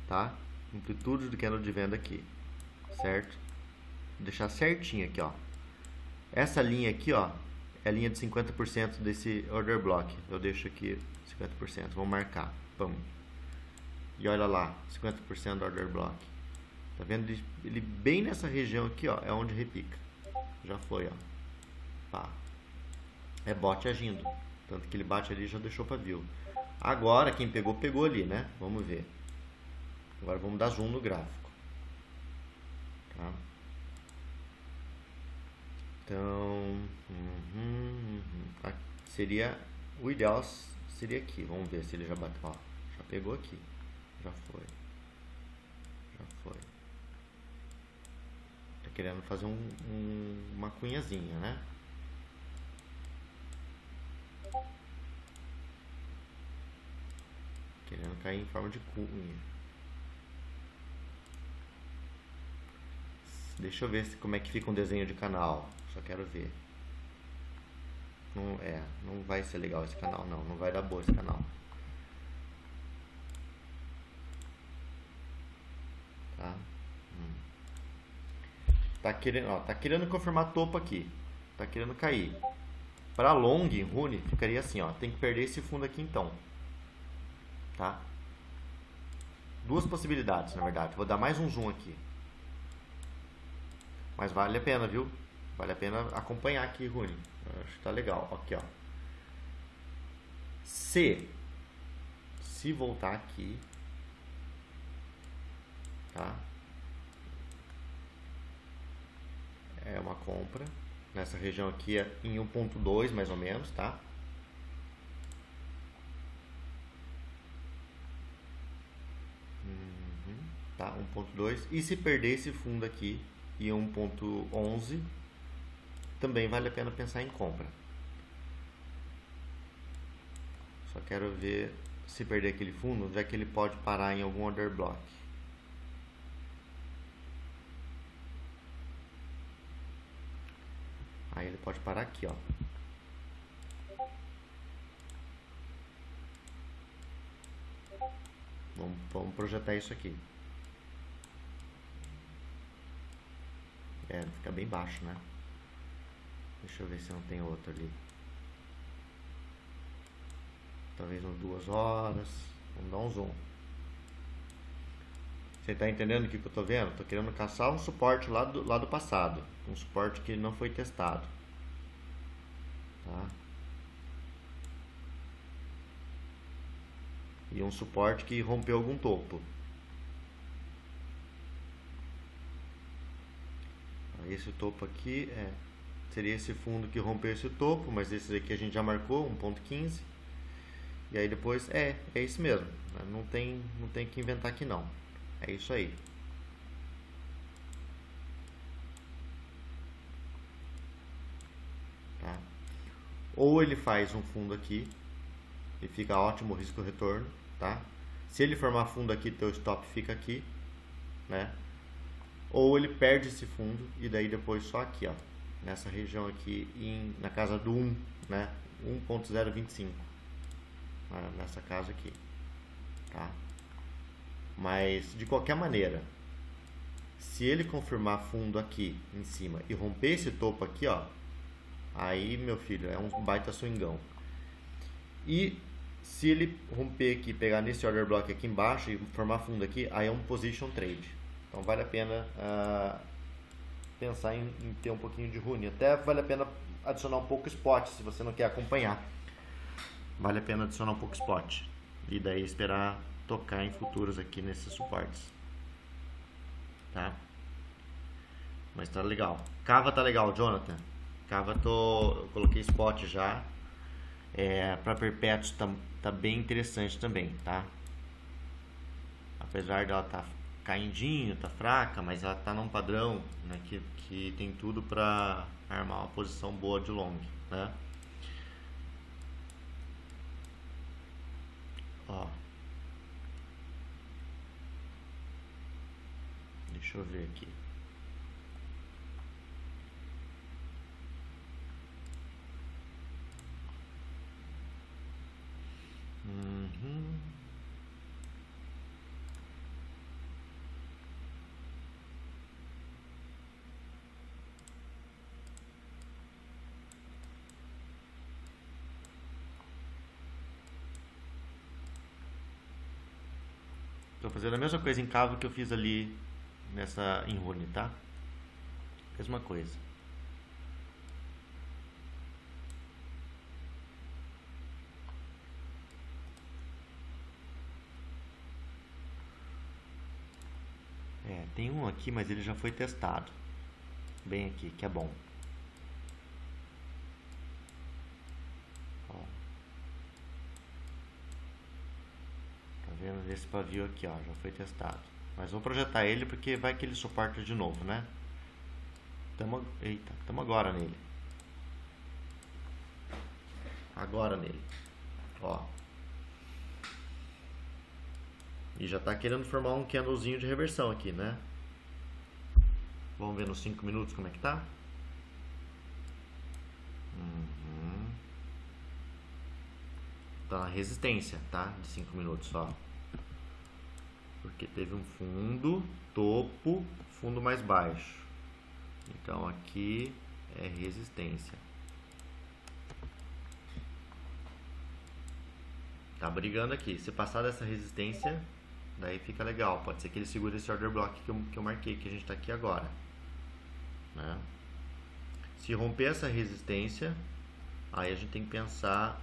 tá? Amplitude do candle de venda aqui, certo? Vou deixar certinho aqui, ó. Essa linha aqui, ó, é a linha de 50% desse order block. Eu deixo aqui 50%, vou marcar. Pum. E olha lá, 50% do order block. Tá vendo? Ele bem nessa região aqui, ó, é onde repica. Já foi, ó. Pá. É bot agindo. Tanto que ele bate ali e já deixou para view. Agora, quem pegou, pegou ali, né? Vamos ver. Agora vamos dar zoom no gráfico. Tá? Então, seria o ideal seria aqui. Vamos ver se ele já bateu. Ó, já pegou aqui. Já foi. Já foi. Tá querendo fazer uma cunhazinha, né? Querendo cair em forma de cunha. Deixa eu ver como é que fica um desenho de canal. Só quero ver. Não vai ser legal esse canal, não. Não vai dar boa esse canal. Tá? Tá querendo confirmar topo aqui. Tá querendo cair. Para long, Rune, ficaria assim, ó. Tem que perder esse fundo aqui então. Tá? Duas possibilidades, na verdade. Vou dar mais um zoom aqui. Mas vale a pena, viu? Vale a pena acompanhar aqui, Rune. Acho que tá legal. Aqui, ó. Se voltar aqui, tá? É uma compra. Nessa região aqui é em 1.2 mais ou menos, tá? Tá? 1.2. E se perder esse fundo aqui em 1.11, também vale a pena pensar em compra. Só quero ver se perder aquele fundo, onde é que ele pode parar em algum order block. Aí ele pode parar aqui, ó. Vamos projetar isso aqui. Fica bem baixo, né? Deixa eu ver se não tem outro ali. Talvez umas 2 horas. Vamos dar um zoom. Você tá entendendo o que eu tô vendo? Tô querendo caçar um suporte lá do passado. Um suporte que não foi testado. Tá? E um suporte que rompeu algum topo. Esse topo aqui seria esse fundo que rompeu esse topo, mas esse aqui a gente já marcou, 1.15. E aí depois, é isso mesmo. Não tem que inventar aqui não. É isso aí. Tá? Ou ele faz um fundo aqui e fica ótimo o risco retorno, tá? Se ele formar fundo aqui, teu stop fica aqui, né? Ou ele perde esse fundo e daí depois só aqui, ó, nessa região aqui na casa do 1, né? 1.025, né? Nessa casa aqui, tá? Mas de qualquer maneira, se ele confirmar fundo aqui em cima e romper esse topo aqui, ó, aí, meu filho, é um baita swingão. E se ele romper aqui, pegar nesse order block aqui embaixo e formar fundo aqui, aí é um position trade. Então vale a pena pensar em ter um pouquinho de rune. Até vale a pena adicionar um pouco spot, se você não quer acompanhar. Vale a pena adicionar um pouco spot. E daí esperar tocar em futuros aqui nesses suportes. Tá? Mas tá legal. Cava tá legal, Jonathan. Cava eu coloquei spot já. Para perpétuos tá bem interessante também, tá? Apesar dela tá caindinho, tá fraca, mas ela tá num padrão, né, que tem tudo para armar uma posição boa de long, né? Ó. Deixa eu ver aqui. Tô fazendo a mesma coisa em cavo que eu fiz ali em rune, tá? Mesma coisa. Tem um aqui, mas ele já foi testado. Bem aqui, que é bom. Ó. Tá vendo? Esse pavio aqui, ó, já foi testado. Mas vou projetar ele porque vai que ele suporta de novo, né? Tamo agora nele. Agora nele. Ó. E já tá querendo formar um candlezinho de reversão aqui, né? Vamos ver nos 5 minutos como é que tá? Tá na resistência, tá? De 5 minutos só. Porque teve um fundo, topo, fundo mais baixo. Então aqui é resistência. Tá brigando aqui. Se passar dessa resistência, daí fica legal. Pode ser que ele segure esse order block que eu marquei, que a gente tá aqui agora, né? Se romper essa resistência, aí a gente tem que pensar,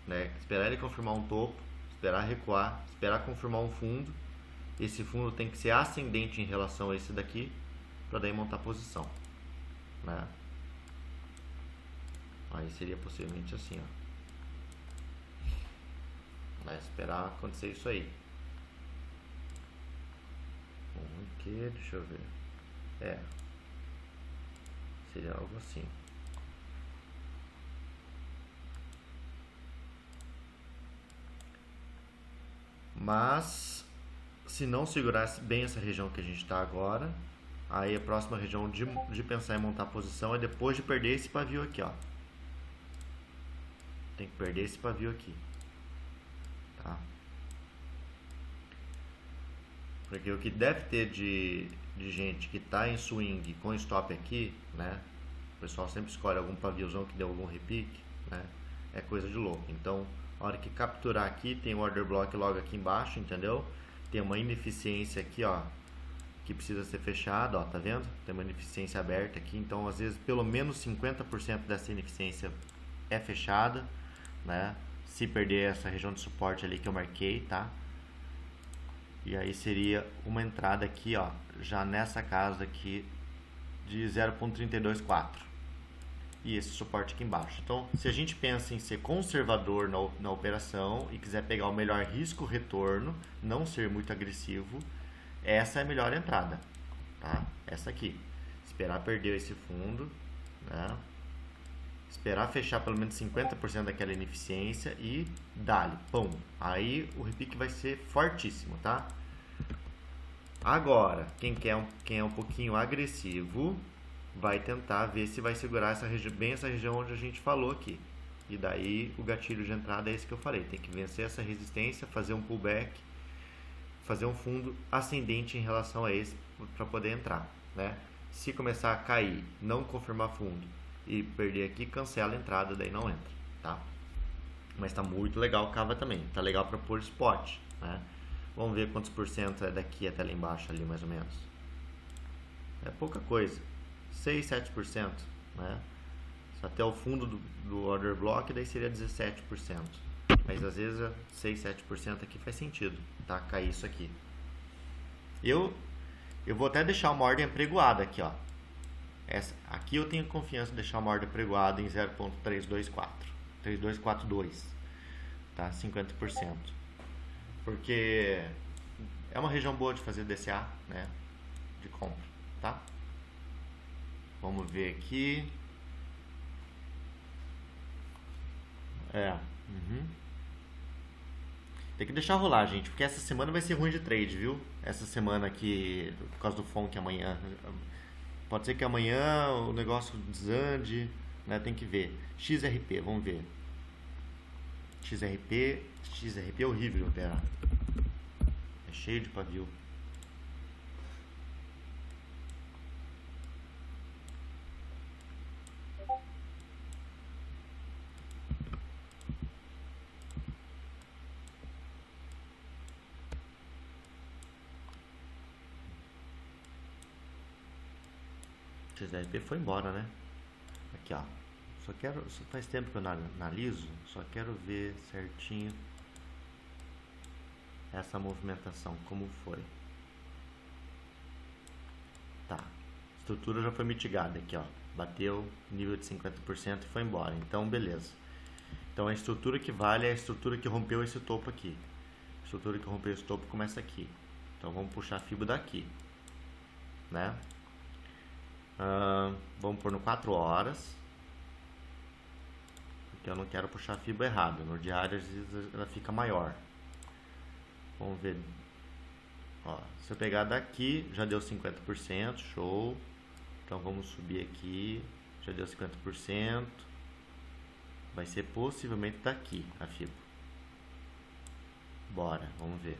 né? Esperar ele confirmar um topo, esperar recuar, esperar confirmar um fundo. Esse fundo tem que ser ascendente em relação a esse daqui, para daí montar posição, né? Aí seria possivelmente assim, ó. Vai esperar acontecer isso aí. Vamos aqui, deixa eu ver. Seria algo assim. Mas se não segurar bem essa região que a gente está agora, aí a próxima região de pensar em montar posição é depois de perder esse pavio aqui, ó. Tem que perder esse pavio aqui, tá? Porque o que deve ter de gente que está em swing com stop aqui, né? O pessoal sempre escolhe algum paviozão que deu algum repique, né? É coisa de louco. Então, a hora que capturar aqui, tem o order block logo aqui embaixo, entendeu? Tem uma ineficiência aqui, ó, que precisa ser fechada, ó, tá vendo? Tem uma ineficiência aberta aqui, então às vezes pelo menos 50% dessa ineficiência é fechada, né? Se perder essa região de suporte ali que eu marquei, tá? E aí seria uma entrada aqui, ó, já nessa casa aqui de 0.324. e esse suporte aqui embaixo. Então, se a gente pensa em ser conservador na operação e quiser pegar o melhor risco-retorno, não ser muito agressivo, essa é a melhor entrada, tá? Essa aqui. Esperar perder esse fundo, né? Esperar fechar pelo menos 50% daquela ineficiência e dá-lhe, pum. Aí o repique vai ser fortíssimo, tá? Agora, quem é um pouquinho agressivo, vai tentar ver se vai segurar bem essa região onde a gente falou aqui. E daí o gatilho de entrada é esse que eu falei. Tem que vencer essa resistência, fazer um pullback, fazer um fundo ascendente em relação a esse para poder entrar, né? Se começar a cair, não confirmar fundo e perder aqui, cancela a entrada, daí não entra, tá? Mas tá muito legal o Cava também. Tá legal para pôr spot, né? Vamos ver quantos por cento é daqui até lá embaixo ali, mais ou menos. É pouca coisa. 6, 7%, né? Até o fundo do order block, daí seria 17%. Mas às vezes 6, 7% aqui faz sentido, tá? Cair isso aqui. Eu vou até deixar uma ordem apregoada aqui, ó. Aqui eu tenho confiança de deixar uma ordem apregoada em 0.324, tá? 50%. Porque é uma região boa de fazer DCA, né? De compra, tá? Vamos ver aqui. Tem que deixar rolar, gente, porque essa semana vai ser ruim de trade, viu? Essa semana aqui, por causa do FONC amanhã. Pode ser que amanhã o negócio desande, né? Tem que ver. XRP, vamos ver. XRP é horrível, pera. É cheio de pavio. XRP foi embora, né? Aqui, ó. Só faz tempo que eu analiso, só quero ver certinho essa movimentação, como foi. Tá. A estrutura já foi mitigada aqui, ó. Bateu nível de 50% e foi embora. Então, beleza. Então, a estrutura que vale é a estrutura que rompeu esse topo aqui. A estrutura que rompeu esse topo começa aqui. Então, vamos puxar a FIBO daqui, né? Vamos pôr no 4 horas. Porque eu não quero puxar a FIBO errado. No diário, às vezes, ela fica maior. Vamos ver. Ó, se eu pegar daqui, já deu 50%, show. Então vamos subir aqui, já deu 50%. Vai ser possivelmente daqui a FIBO. Bora, vamos ver.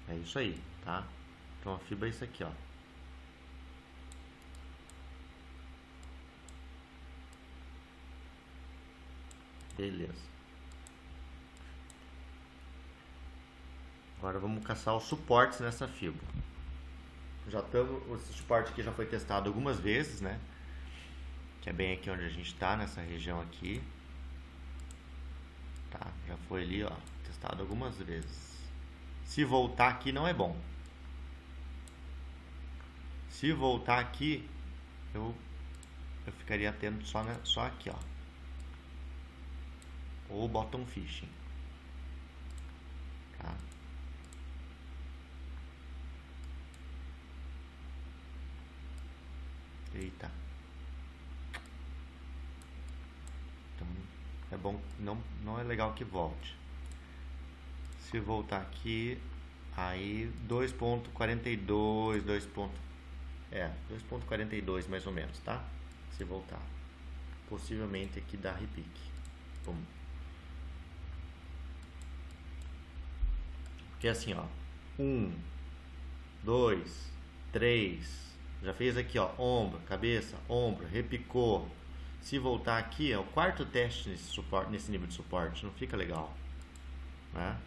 É isso aí, tá? Então a FIBO é isso aqui, ó. Beleza. Agora vamos caçar os suportes nessa FIBO. Esse suporte aqui já foi testado algumas vezes, né? Que é bem aqui onde a gente está, nessa região aqui. Tá, já foi ali, ó, testado algumas vezes. Se voltar aqui não é bom. Se voltar aqui, eu ficaria atento só aqui, ó. Ou bottom fishing. Tá? Eita. Então, é bom, não é legal que volte. Se voltar aqui, aí 2.42, 2.42 mais ou menos, tá? Se voltar. Possivelmente aqui dá repique. Pum. Porque assim, ó. 1, 2, 3. Já fez aqui, ó. Ombro, cabeça, ombro, repicou. Se voltar aqui, é o quarto teste nesse nível de suporte. Não fica legal, né?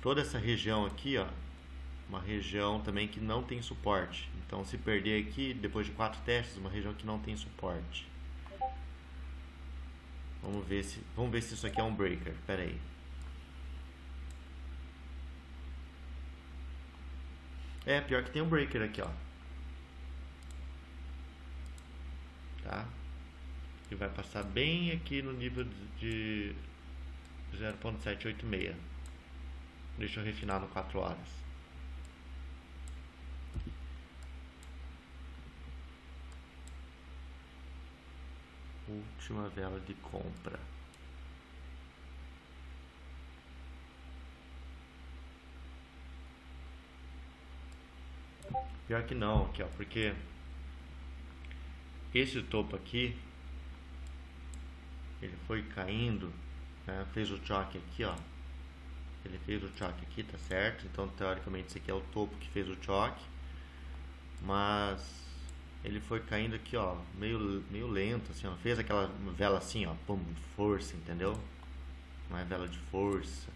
Toda essa região aqui, ó, uma região também que não tem suporte. Então, se perder aqui, depois de 4 testes, uma região que não tem suporte. Vamos ver se isso aqui é um breaker. Pera aí. É, pior que tem um breaker aqui, ó. tá? E vai passar bem aqui no nível de 0.786. Deixa eu refinar no 4 horas. Última vela de compra. Pior que não, aqui ó, porque esse topo aqui, ele foi caindo, né? Fez o choque aqui ó, ele fez o choque aqui, tá certo? Então teoricamente esse aqui é o topo que fez o choque, mas ele foi caindo aqui ó, meio lento assim, ó. Fez aquela vela assim ó, pum, de força, entendeu? Não é vela de força,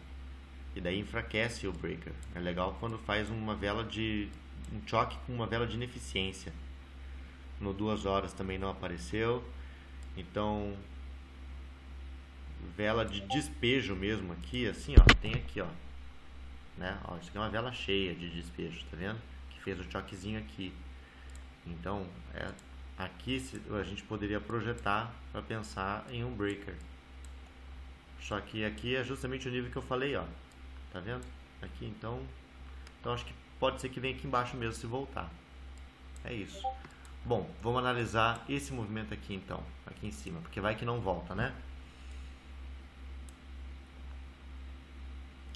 e daí enfraquece o breaker. É legal quando faz uma vela de um choque com uma vela de ineficiência. No 2 horas também não apareceu. Então vela de despejo mesmo aqui, assim ó, tem aqui ó, né? Ó, isso aqui é uma vela cheia de despejo, tá vendo? Que fez o choquezinho aqui. Então aqui a gente poderia projetar para pensar em um breaker. Só que aqui é justamente o nível que eu falei, ó. Tá vendo? Aqui então acho que pode ser que venha aqui embaixo mesmo se voltar. É isso. Bom, vamos analisar esse movimento aqui então, aqui em cima, porque vai que não volta, né?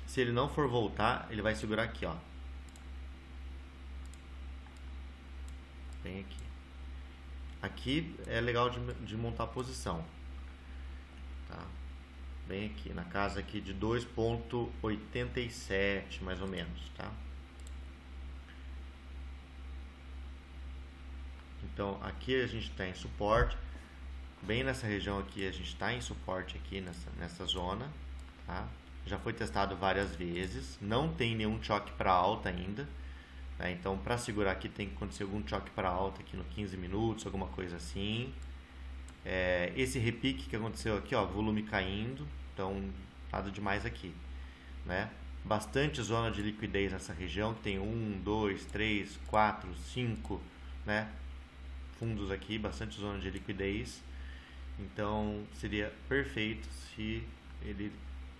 Se ele não for voltar, ele vai segurar aqui, ó. Bem aqui. Aqui é legal de montar a posição. Tá? Bem aqui, na casa aqui de 2.87, mais ou menos, tá? Então aqui a gente está em suporte, bem nessa região aqui a gente está em suporte aqui nessa zona, tá? Já foi testado várias vezes, não tem nenhum choque para alta ainda, né? Então para segurar aqui tem que acontecer algum choque para alta aqui no 15 minutos, alguma coisa assim. Esse repique que aconteceu aqui, ó, volume caindo, então nada demais aqui, né? Bastante zona de liquidez nessa região, que tem 1, 2, 3, 4, 5, né? Fundos aqui, bastante zona de liquidez. Então seria perfeito se ele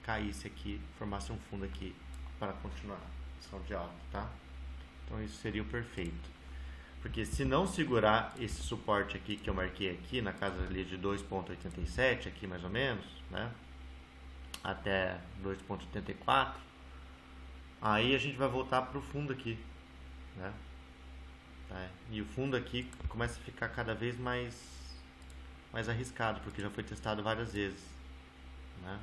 caísse aqui, formasse um fundo aqui para continuar a ação de alta, tá? Então isso seria o perfeito. Porque se não segurar esse suporte aqui que eu marquei aqui, na casa ali de 2.87, aqui mais ou menos, né? Até 2.84, aí a gente vai voltar para o fundo aqui, né? Tá? E o fundo aqui começa a ficar cada vez mais arriscado, porque já foi testado várias vezes, né?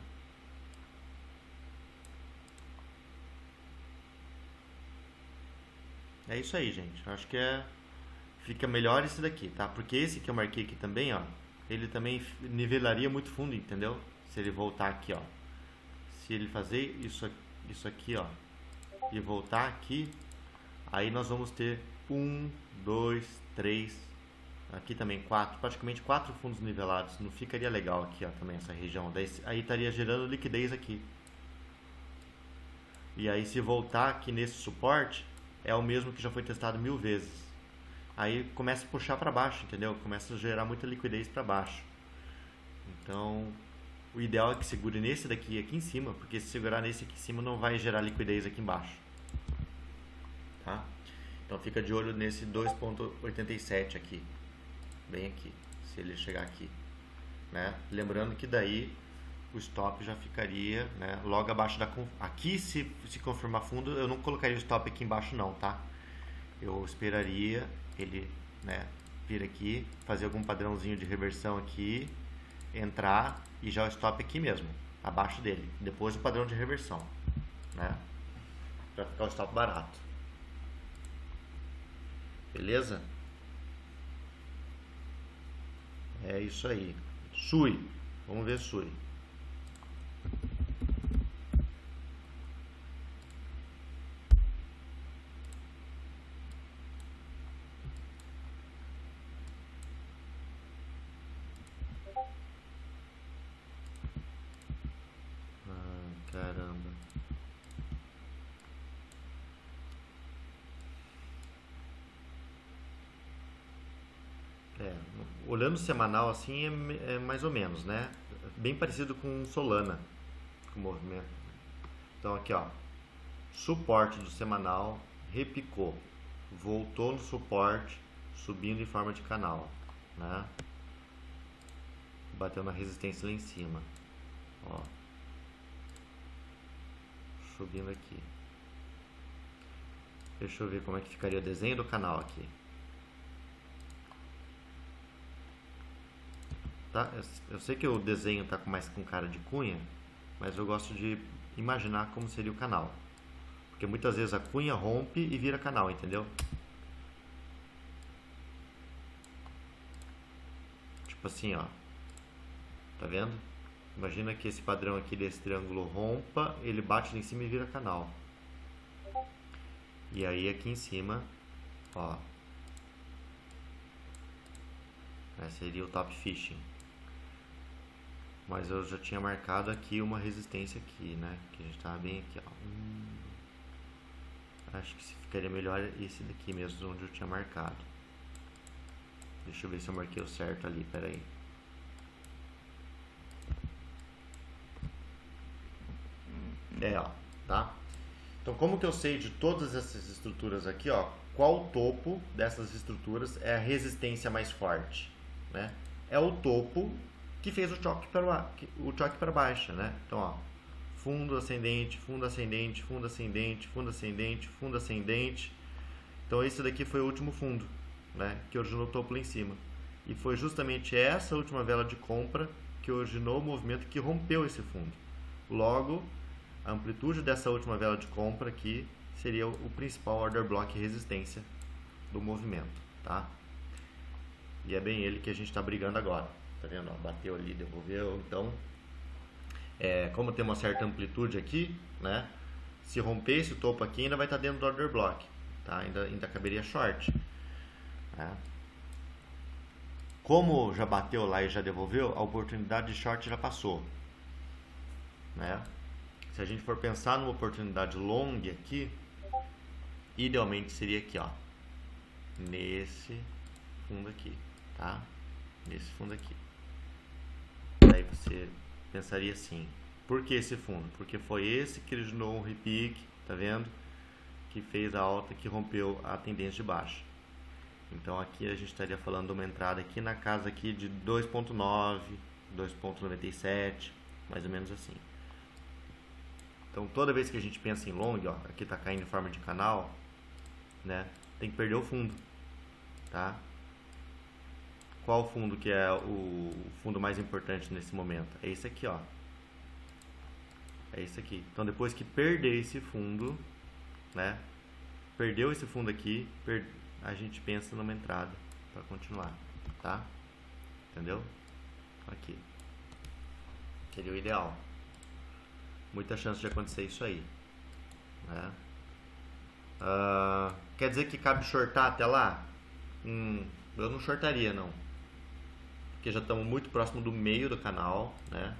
É isso aí, gente. Eu acho que fica melhor esse daqui, tá? Porque esse que eu marquei aqui também, ó, ele também nivelaria muito fundo, entendeu? Se ele voltar aqui, ó. Se ele fazer isso aqui, ó, e voltar aqui, aí nós vamos ter 1, 2, 3, aqui também 4, praticamente 4 fundos nivelados. Não ficaria legal aqui, ó, também essa região. Daí, aí estaria gerando liquidez aqui. E aí se voltar aqui nesse suporte, é o mesmo que já foi testado 1000 vezes. Aí começa a puxar para baixo, entendeu? Começa a gerar muita liquidez para baixo. Então, o ideal é que segure nesse daqui aqui em cima, porque se segurar nesse aqui em cima não vai gerar liquidez aqui embaixo. Tá? Então fica de olho nesse 2.87 aqui, bem aqui, se ele chegar aqui, né? Lembrando que daí o stop já ficaria, né, logo abaixo da... Aqui se confirmar fundo, eu não colocaria o stop aqui embaixo não, tá? Eu esperaria ele, né, vir aqui, fazer algum padrãozinho de reversão aqui, entrar e já o stop aqui mesmo, abaixo dele, depois o padrão de reversão, né? Pra ficar o stop barato. Beleza? É isso aí. Sui. Vamos ver Sui. Caramba. É, olhando o semanal assim é mais ou menos, né? Bem parecido com Solana, com o movimento. Então aqui ó, suporte do semanal, repicou, voltou no suporte, subindo em forma de canal, né? Bateu na resistência lá em cima, ó, subindo aqui. Deixa eu ver como é que ficaria o desenho do canal aqui. Tá? Eu sei que o desenho tá mais com cara de cunha, mas eu gosto de imaginar como seria o canal. Porque muitas vezes a cunha rompe e vira canal, entendeu? Tipo assim, ó. Tá vendo? Imagina que esse padrão aqui desse triângulo rompa, ele bate lá em cima e vira canal. E aí aqui em cima, ó. Seria o top fishing. Mas eu já tinha marcado aqui uma resistência aqui, né? Que a gente tava bem aqui, ó. Acho que ficaria melhor esse daqui mesmo, onde eu tinha marcado. Deixa eu ver se eu marquei o certo ali, peraí. Ó, tá? Então, como que eu sei de todas essas estruturas aqui, ó, qual topo dessas estruturas é a resistência mais forte, né? É o topo que fez o choque para baixa, né? Então, ó, fundo ascendente, fundo ascendente, fundo ascendente, fundo ascendente, fundo ascendente. Então, esse daqui foi o último fundo, né? Que originou o topo lá em cima. E foi justamente essa última vela de compra que originou o movimento que rompeu esse fundo. Logo, a amplitude dessa última vela de compra aqui seria o principal order block resistência do movimento, tá? E é bem ele que a gente está brigando agora, tá vendo? Ó, bateu ali, devolveu, então como tem uma certa amplitude aqui, né? Se romper esse topo aqui ainda vai estar dentro do order block, tá? Ainda caberia short, né? Como já bateu lá e já devolveu, a oportunidade de short já passou, né? Se a gente for pensar numa oportunidade long aqui, idealmente seria aqui, ó, nesse fundo aqui, tá? Nesse fundo aqui. Aí você pensaria assim, por que esse fundo? Porque foi esse que originou um repique, tá vendo? Que fez a alta que rompeu a tendência de baixa. Então aqui a gente estaria falando de uma entrada aqui na casa aqui de 2.9, 2.97, mais ou menos assim. Então toda vez que a gente pensa em long, ó, aqui está caindo em forma de canal, né? Tem que perder o fundo, tá? Qual fundo que é o fundo mais importante nesse momento? É esse aqui, ó. É esse aqui. Então depois que perder esse fundo, né? Perdeu esse fundo aqui, a gente pensa numa entrada para continuar, tá? Entendeu? Aqui. Seria o ideal. Muita chance de acontecer isso aí, né? Quer dizer que cabe shortar até lá? Eu não shortaria não, porque já estamos muito próximo do meio do canal, né?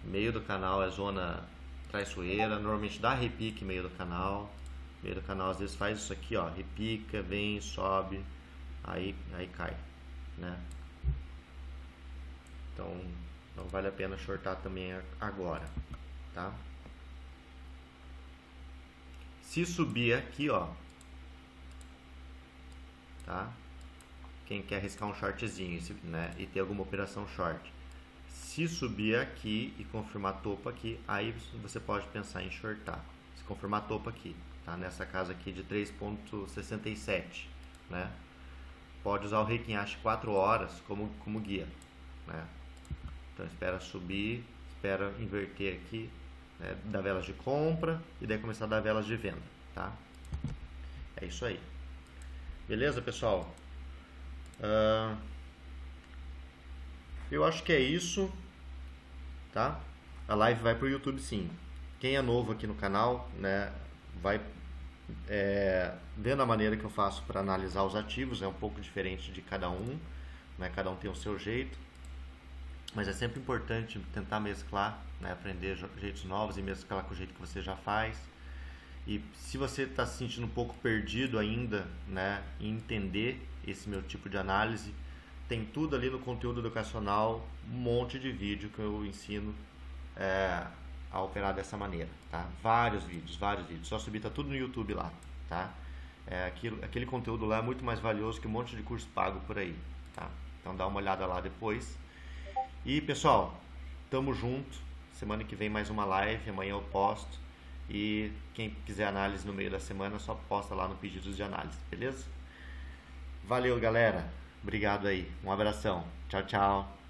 Meio do canal é zona traiçoeira, normalmente dá repique meio do canal. Meio do canal às vezes faz isso aqui, ó, repica, vem, sobe, aí cai, né? Então não vale a pena shortar também agora, tá? Se subir aqui, ó, tá? Quem quer arriscar um shortzinho, né, e ter alguma operação short, se subir aqui e confirmar topo aqui, aí você pode pensar em shortar. Se confirmar topo aqui, tá? Nessa casa aqui de 3.67, né? Pode usar o Heikin-Ashi 4 horas como guia, né? Então espera subir, espera inverter aqui, né? Dar velas de compra e daí começar a dar velas de venda, tá? É isso aí. Beleza, pessoal? Eu acho que é isso, tá? A live vai pro YouTube sim. Quem é novo aqui no canal, né, vai vendo a maneira que eu faço para analisar os ativos, é um pouco diferente de cada um, né? Cada um tem o seu jeito, mas é sempre importante tentar mesclar, né? Aprender jeitos novos e mesclar com o jeito que você já faz. E se você está se sentindo um pouco perdido ainda, né, em entender esse meu tipo de análise, tem tudo ali no conteúdo educacional, um monte de vídeo que eu ensino a operar dessa maneira, tá? Vários vídeos, só subir, tá tudo no YouTube lá, tá? Aquele conteúdo lá é muito mais valioso que um monte de curso pago por aí, tá? Então dá uma olhada lá depois. E pessoal, tamo junto. Semana que vem mais uma live, amanhã eu posto. E quem quiser análise no meio da semana, só posta lá no pedidos de análise, beleza? Valeu, galera. Obrigado aí. Um abração. Tchau, tchau.